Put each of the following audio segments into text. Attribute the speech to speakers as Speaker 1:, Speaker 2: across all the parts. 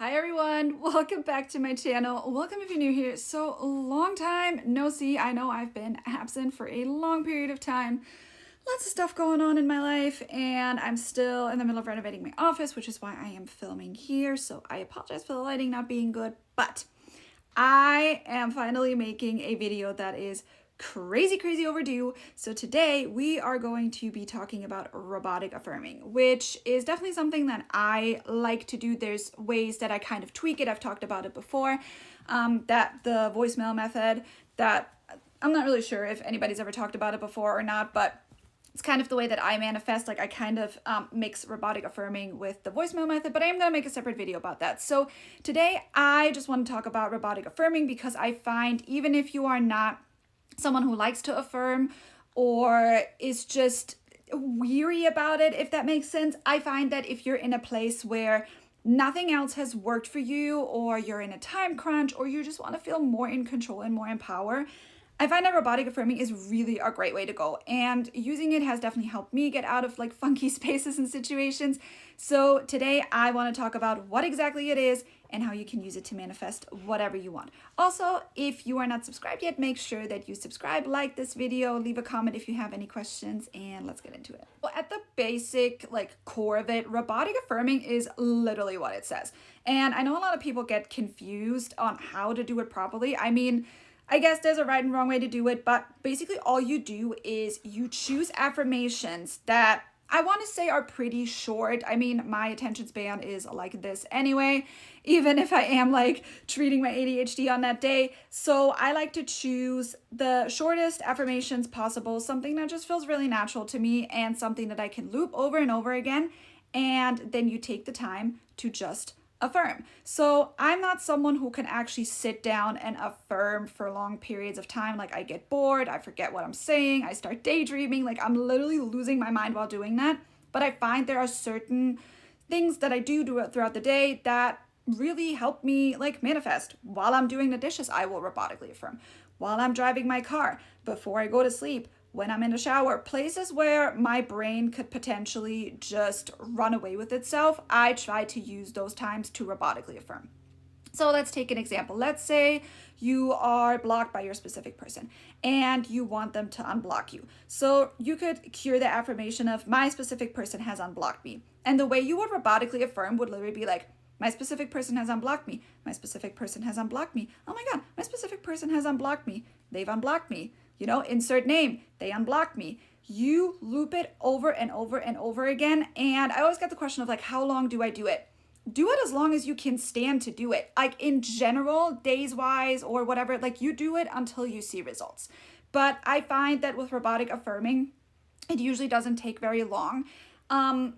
Speaker 1: Hi everyone, welcome back to my channel. Welcome if you're new here. So long time no see. I know I've been absent for a long period of time. Lots of stuff going on in my life and I'm still in the middle of renovating my office, which is why I am filming here. So I apologize for the lighting not being good, but I am finally making a video that is crazy overdue. So today we are going to be talking about robotic affirming, which is definitely something that I like to do. There's ways that I kind of tweak it. I've talked about it before, that the voicemail method that I'm not really sure if anybody's ever talked about it before or not, but it's kind of the way that I manifest. Like I kind of mix robotic affirming with the voicemail method, but I am going to make a separate video about that. So today I just want to talk about robotic affirming because I find even if you are not someone who likes to affirm or is just weary about it, if that makes sense, I find that if you're in a place where nothing else has worked for you, or you're in a time crunch, or you just want to feel more in control and more in power, I find that robotic affirming is really a great way to go, and using it has definitely helped me get out of like funky spaces and situations. So today I want to talk about what exactly it is and how you can use it to manifest whatever you want. Also, if you are not subscribed yet, make sure that you subscribe, like this video, leave a comment if you have any questions, and let's get into it. Well, at the basic core of it, robotic affirming is literally what it says. And I know a lot of people get confused on how to do it properly. I mean, I guess there's a right and wrong way to do it, but basically all you do is you choose affirmations that I want to say are pretty short. I mean, my attention span is like this anyway, even if I am like treating my ADHD on that day. So I like to choose the shortest affirmations possible, something that just feels really natural to me and something that I can loop over and over again. And then you take the time to just affirm. So I'm not someone who can actually sit down and affirm for long periods of time. Like I get bored, I forget what I'm saying, I start daydreaming, like I'm literally losing my mind while doing that. But I find there are certain things that I do throughout the day that really help me like manifest. While I'm doing the dishes, I will robotically affirm. While I'm driving my car, before I go to sleep, when I'm in the shower, places where my brain could potentially just run away with itself, I try to use those times to robotically affirm. So let's take an example. Let's say you are blocked by your specific person and you want them to unblock you. So you could cure the affirmation of my specific person has unblocked me. And the way you would robotically affirm would literally be like, my specific person has unblocked me. My specific person has unblocked me. Oh my God, my specific person has unblocked me. They've unblocked me. You know, insert name, they unblocked me. You loop it over and over and over again. And I always get the question of like, how long do I do it? Do it as long as you can stand to do it. Like in general, days wise or whatever, like you do it until you see results. But I find that with robotic affirming, it usually doesn't take very long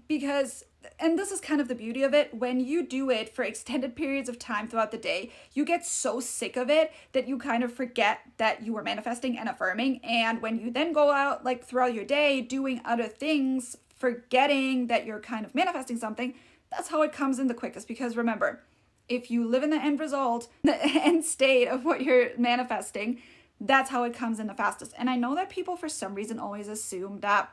Speaker 1: because, and this is kind of the beauty of it, when you do it for extended periods of time throughout the day, you get so sick of it that you kind of forget that you were manifesting and affirming. And when you then go out like throughout your day doing other things, forgetting that you're kind of manifesting something, that's how it comes in the quickest. Because remember, if you live in the end result, the end state of what you're manifesting, that's how it comes in the fastest. And I know that people for some reason always assume that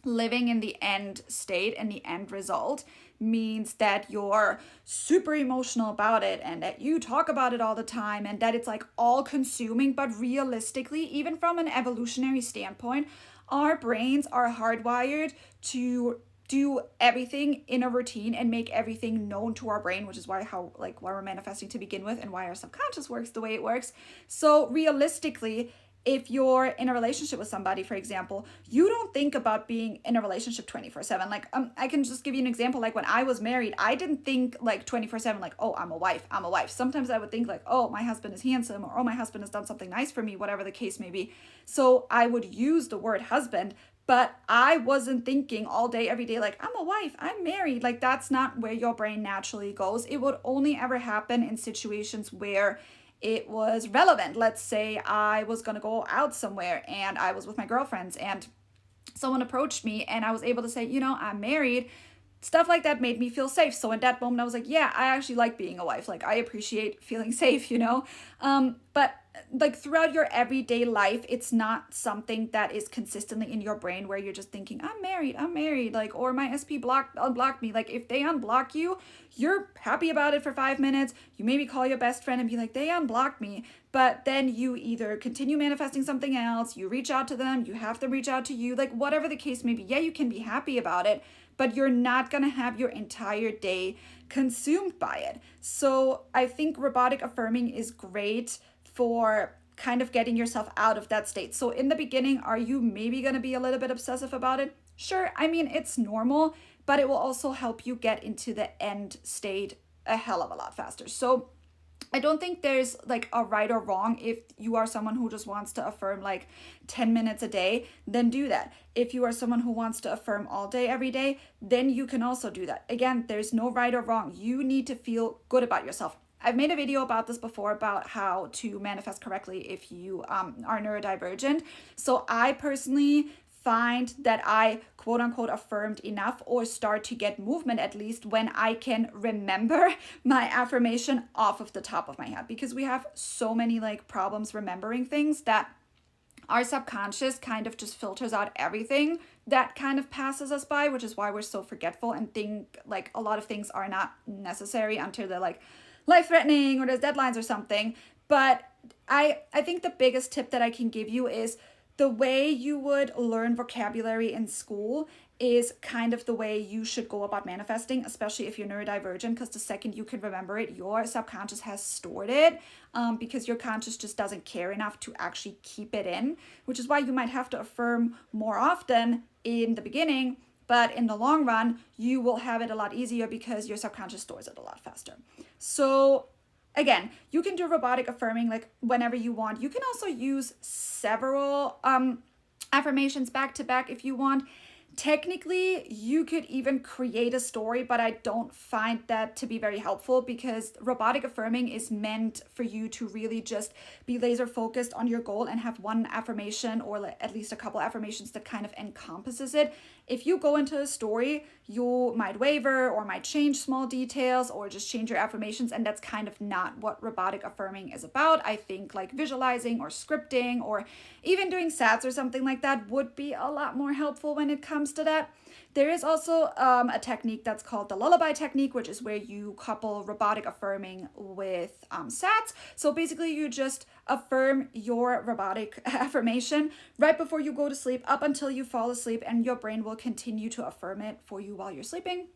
Speaker 1: living in the end state and the end result means that you're super emotional about it and that you talk about it all the time and that it's like all consuming. But realistically, even from an evolutionary standpoint, our brains are hardwired to do everything in a routine and make everything known to our brain, which is why we're manifesting to begin with and why our subconscious works the way it works. So realistically, if you're in a relationship with somebody, for example, you don't think about being in a relationship 24/7. Like, I can just give you an example. Like when I was married, I didn't think like 24/7, like, oh, I'm a wife. Sometimes I would think like, oh, my husband is handsome, or oh, my husband has done something nice for me, whatever the case may be. So I would use the word husband, but I wasn't thinking all day, every day, like, I'm a wife, I'm married. Like, that's not where your brain naturally goes. It would only ever happen in situations where it was relevant. Let's say I was going to go out somewhere and I was with my girlfriends and someone approached me and I was able to say, you know, I'm married. Stuff like that made me feel safe. So in that moment, I was like, yeah, I actually like being a wife. Like I appreciate feeling safe, you know? But like throughout your everyday life, it's not something that is consistently in your brain where you're just thinking, I'm married, like, or my SP unblocked me. Like, if they unblock you, you're happy about it for 5 minutes. You maybe call your best friend and be like, they unblocked me. But then you either continue manifesting something else, you reach out to them, you have them reach out to you, like whatever the case may be. Yeah, you can be happy about it, but you're not gonna have your entire day consumed by it. So I think robotic affirming is great for kind of getting yourself out of that state. So in the beginning, are you maybe going to be a little bit obsessive about it? Sure. I mean, it's normal, but it will also help you get into the end state a hell of a lot faster. So I don't think there's like a right or wrong. If you are someone who just wants to affirm like 10 minutes a day, then do that. If you are someone who wants to affirm all day, every day, then you can also do that. Again, there's no right or wrong. You need to feel good about yourself. I've made a video about this before about how to manifest correctly if you are neurodivergent. So I personally find that I quote unquote affirmed enough or start to get movement at least when I can remember my affirmation off of the top of my head, because we have so many like problems remembering things that our subconscious kind of just filters out everything that kind of passes us by, which is why we're so forgetful and think like a lot of things are not necessary until they're like life-threatening or there's deadlines or something. But I think the biggest tip that I can give you is the way you would learn vocabulary in school is kind of the way you should go about manifesting, especially if you're neurodivergent, because the second you can remember it, your subconscious has stored it, because your conscious just doesn't care enough to actually keep it in, which is why you might have to affirm more often in the beginning. But in the long run, you will have it a lot easier because your subconscious stores it a lot faster. So again, you can do robotic affirming like whenever you want. You can also use several affirmations back to back if you want. Technically, you could even create a story, but I don't find that to be very helpful because robotic affirming is meant for you to really just be laser focused on your goal and have one affirmation or at least a couple affirmations that kind of encompasses it. If you go into a story, you might waver or might change small details or just change your affirmations, and that's kind of not what robotic affirming is about. I think like visualizing or scripting or even doing sats or something like that would be a lot more helpful when it comes to that. There is also a technique that's called the lullaby technique, which is where you couple robotic affirming with sats. So basically you just affirm your robotic affirmation right before you go to sleep up until you fall asleep, and your brain will continue to affirm it for you while you're sleeping.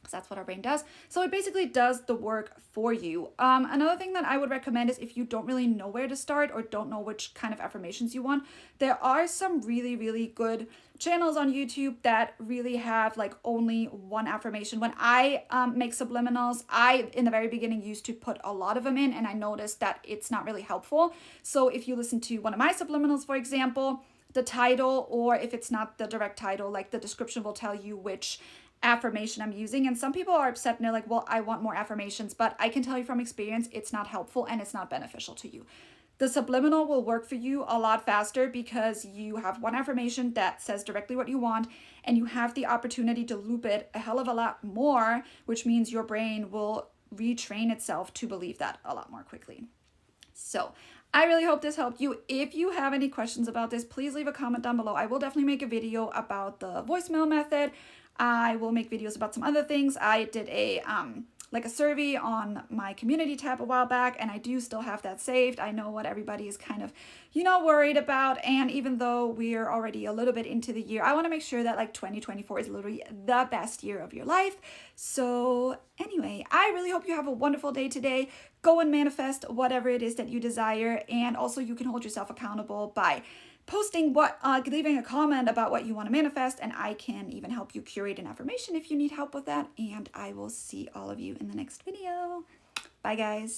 Speaker 1: That's what our brain does. So it basically does the work for you. Another thing that I would recommend is if you don't really know where to start or don't know which kind of affirmations you want, there are some really, really good channels on YouTube that really have like only one affirmation. When I make subliminals, I in the very beginning used to put a lot of them in, and I noticed that it's not really helpful. So if you listen to one of my subliminals, for example, the title, or if it's not the direct title, like the description will tell you which affirmation I'm using. And some people are upset and they're like, well, I want more affirmations, but I can tell you from experience, it's not helpful and it's not beneficial to you. The subliminal will work for you a lot faster because you have one affirmation that says directly what you want, and you have the opportunity to loop it a hell of a lot more, which means your brain will retrain itself to believe that a lot more quickly. So I really hope this helped you. If you have any questions about this, please leave a comment down below. I will definitely make a video about the voicemail method. I will make videos about some other things. I did a survey on my community tab a while back, and I do still have that saved. I know what everybody is kind of, worried about. And even though we're already a little bit into the year, I want to make sure that like 2024 is literally the best year of your life. So anyway, I really hope you have a wonderful day today. Go and manifest whatever it is that you desire. And also you can hold yourself accountable by posting leaving a comment about what you want to manifest, and I can even help you curate an affirmation if you need help with that. And I will see all of you in the next video. Bye guys.